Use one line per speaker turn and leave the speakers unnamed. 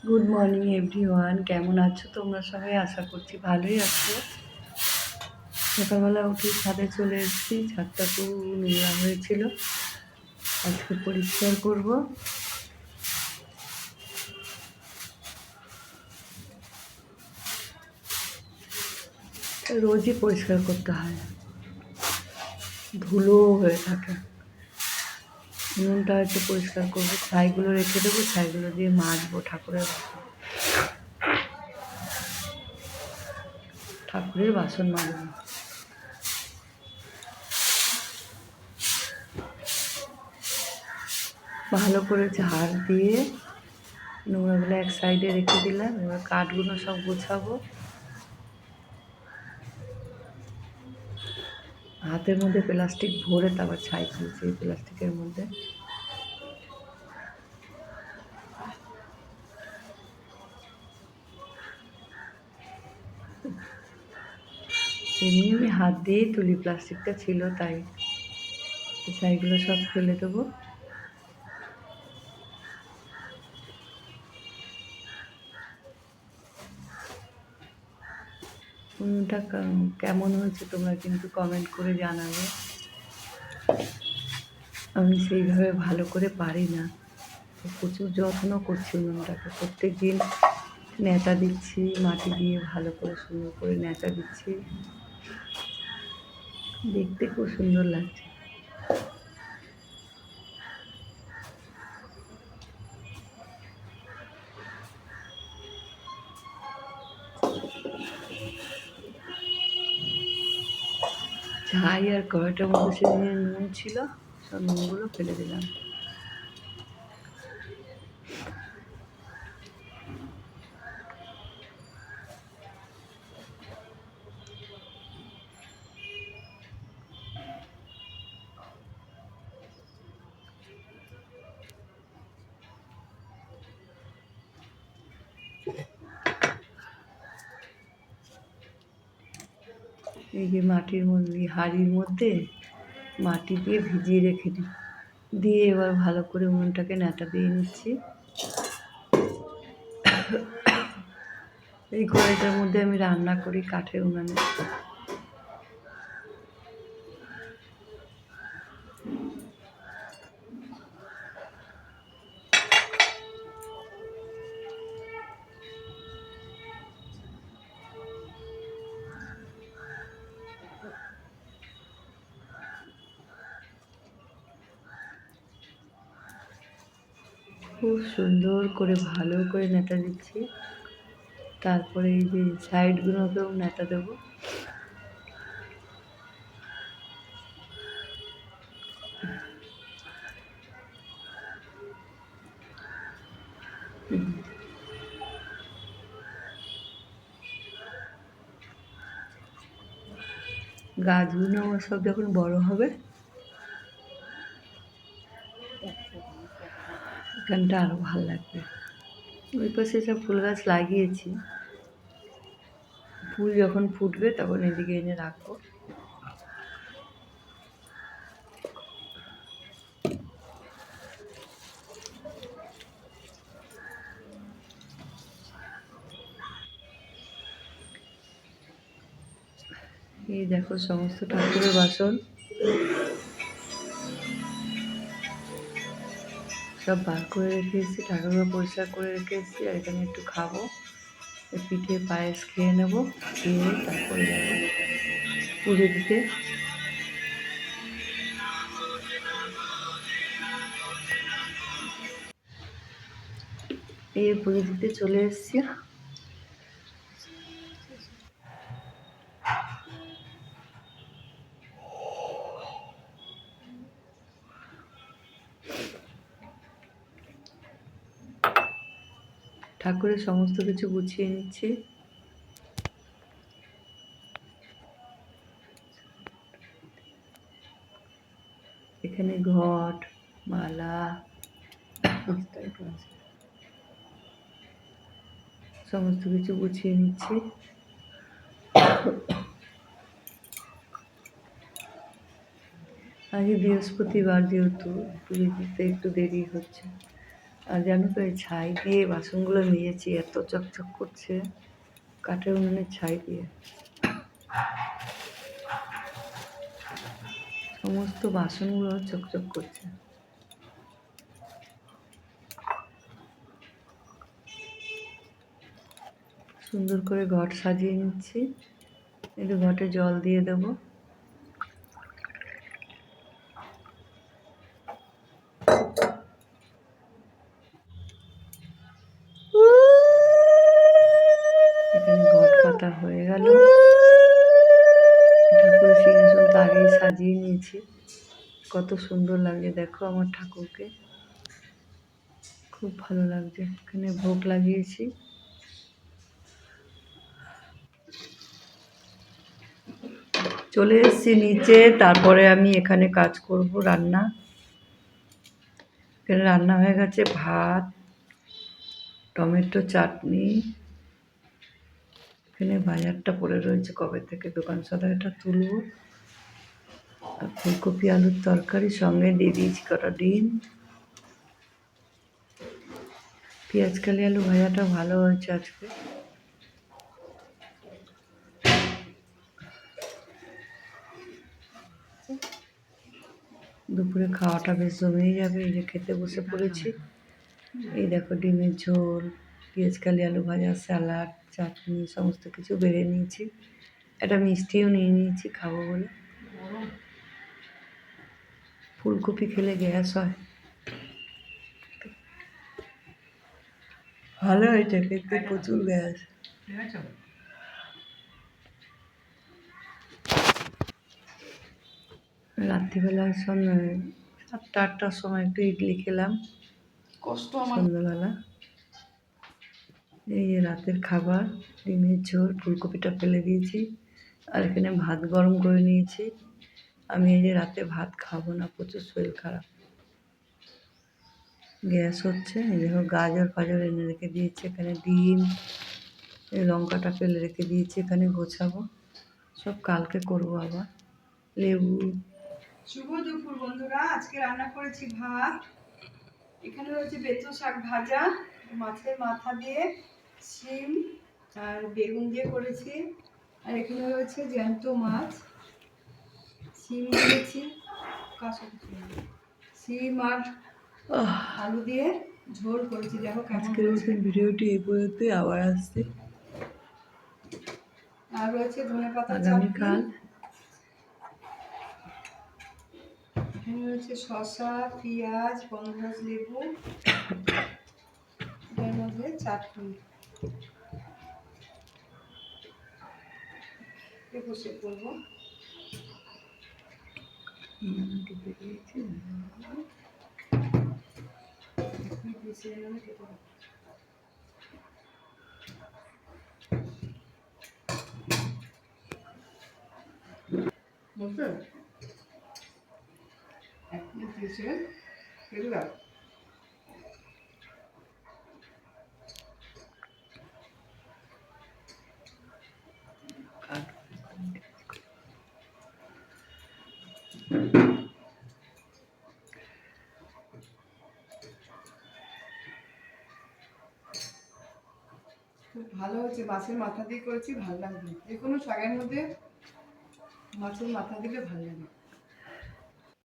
Good morning everyone, কেমন আছো তোমরা সবাই? আশা করছি ভালোই আছো। সকালবেলা উঠে ছাদে চলে এসেছি। ছাদটা খুব নোংরা হয়েছিল, আজকে পরিষ্কার করব। রোজই পরিষ্কার করতে হয়, ধুলো হয়ে থাকে। উনুনটা হচ্ছে পরিষ্কার করবো, ছাইগুলো রেখে দেবো, ছাইগুলো দিয়ে মাজবো ঠাকুরের বাসন মাজবো। ভালো করে ঝাড় দিয়ে নোংরাগুলো এক সাইডে রেখে দিলাম। এবার কাঠগুলো সব গোছাবো। হাতের মধ্যে প্লাস্টিক ভরে তারপর ছাই ফেলছি এই প্লাস্টিকের মধ্যে। এমনি আমি হাত দিয়েই তুলি, প্লাস্টিকটা ছিল তাই। ছাইগুলো সব ফেলে দেবো। উনুনটা কেমন হয়েছে তোমরা কিন্তু কমেন্ট করে জানাবে। আমি সেইভাবে ভালো করে পারি না, প্রচুর যত্ন করছি উনুনটাকে। প্রত্যেক দিন ন্যাতা দিচ্ছি, মাটি দিয়ে ভালো করে সুন্দর করে ন্যাতা দিচ্ছি, দেখতে খুব সুন্দর লাগছে। ছাই আর কড়াইটার মধ্যে সেদিনে নুন ছিল, সব নুনগুলো ফেলে দিলাম। এই যে মাটির মধ্যে, হাঁড়ির মধ্যে মাটি দিয়ে ভিজিয়ে রেখে দিই, দিয়ে এবার ভালো করে উনুনটাকে ন্যাতা দিয়ে নিচ্ছি। এই কড়াইটার মধ্যে আমি রান্না করি, কাঠের উনানে। খুব সুন্দর করে ভালো করে নেতা দিচ্ছি। তারপরে এই যে সাইডগুলোকেও নেতা দেবো। গাছগুলো আমার সব যখন বড় হবে, এখানটা আরও ভালো লাগবে। ওই পাশে সব ফুল গাছ লাগিয়েছি, ফুল যখন ফুটবে তখন এদিকে এনে রাখবো। এই দেখো সমস্ত ঠাকুরের বাসন সব বার করে রেখে এসেছি, ঠাকুরগুলো পরিষ্কার করে রেখে এসেছি। আর এখানে একটু খাবো, পিঠে পায়েস খেয়ে নেবো, খেয়ে তারপরে যাবো পুজো দিতে। এই পুজো দিতে চলে এসেছি। ঠাকুরের সমস্ত কিছু গুছিয়ে নিচ্ছি। এখানে ঘট, মালা, সমস্ত কিছু গুছিয়ে নিচ্ছি। আজকে বৃহস্পতিবার, যেহেতু পুজো দিতে একটু দেরি হচ্ছে। আর জানো তো এই ছাই দিয়ে বাসনগুলো মেজেছি, এত চকচক করছে কাঠের উনুনের ছাই দিয়ে। সমস্ত বাসনগুলো চকচক করছে। সুন্দর করে ঘট সাজিয়ে নিচ্ছি। একটু ঘটে জল দিয়ে দেব। এখানে ঘট পাতা হয়ে গেল। ঠাকুরের সিংহাসন তো আগেই সাজিয়ে নিয়েছি। কত সুন্দর লাগছে দেখো আমার ঠাকুরকে, খুব ভালো লাগছে। এখানে ভোগ লাগিয়েছি। চলে এসেছি নিচে, তারপরে আমি এখানে কাজ করব রান্না। এখানে রান্না হয়ে গেছে ভাত, টমেটো চাটনি, এখানে বাজারটা পড়ে রয়েছে কবে থেকে দোকান সাদা, এটা তুলব। আর ফুলকপি আলুর তরকারি, সঙ্গে দিয়ে দিয়েছি কটা ডিম। পেঁয়াজ কালি আলু ভাজাটা ভালো হয়েছে আজকে। দুপুরে খাওয়াটা বেশ জমেই যাবে। এই যে খেতে বসে পড়েছি। এই দেখো ডিমের ঝোল, পেঁয়াজ কালি আলু ভাজা, স্যালাড, চাটনি, সমস্ত কিছু বেড়ে নিয়েছি। একটা মিষ্টিও নিয়ে নিয়েছি খাবো বলে। ফুলকপি খেলে গ্যাস হয়। ভালো হয়েছে কিন্তু প্রচুর গ্যাস। রাত্রিবেলায় সাতটা আটটার সময় একটু ইডলি খেলাম সন্ধ্যাবেলা। এই যে রাতের খাবার, ডিমের ঝোল, ফুলকপিটা ফেলে দিয়েছি। আর এখানে ভাত গরম করে নিয়েছি। আমি এই যে রাতে ভাত খাবো না, প্রচুর শরীর খারাপ, গ্যাস হচ্ছে। এই দেখো গাজর ফাজর এনে রেখে দিয়েছি, এখানে ডিম, এই লঙ্কাটা ফেলে রেখে দিয়েছি, এখানে গোছাবো, সব কালকে করবো আবার। লেবু। শুভ দুপুর বন্ধুরা, আজকে রান্না করেছি ভাত, এখানে রয়েছে বেতো শাক ভাজা, মাছের মাথা দিয়ে, শিম আর বেগুন দিয়ে করেছি। আর এখানে রয়েছে জ্যান্ত মাছ, শিম দিয়েছি, শিম আর আলু দিয়ে ঝোল করেছি। দেখো আজকের মতন ভিডিওটি এই পর্যন্ত, আবার আসছে। আর রয়েছে ধনেপাতা আগামীকাল। এখানে রয়েছে শসা, পেঁয়াজ, গন্ধরাজ লেবু, এর মধ্যে চাটনি। বসে করবো। বুঝলে এক মিনিট দিয়েছে এগুলা। খুব ভালো হয়েছে, মাছের মাথা দিয়ে করেছি, ভালো লাগবে। যে কোনো শাকের মধ্যে মাছের মাথা দিলে ভালো লাগে।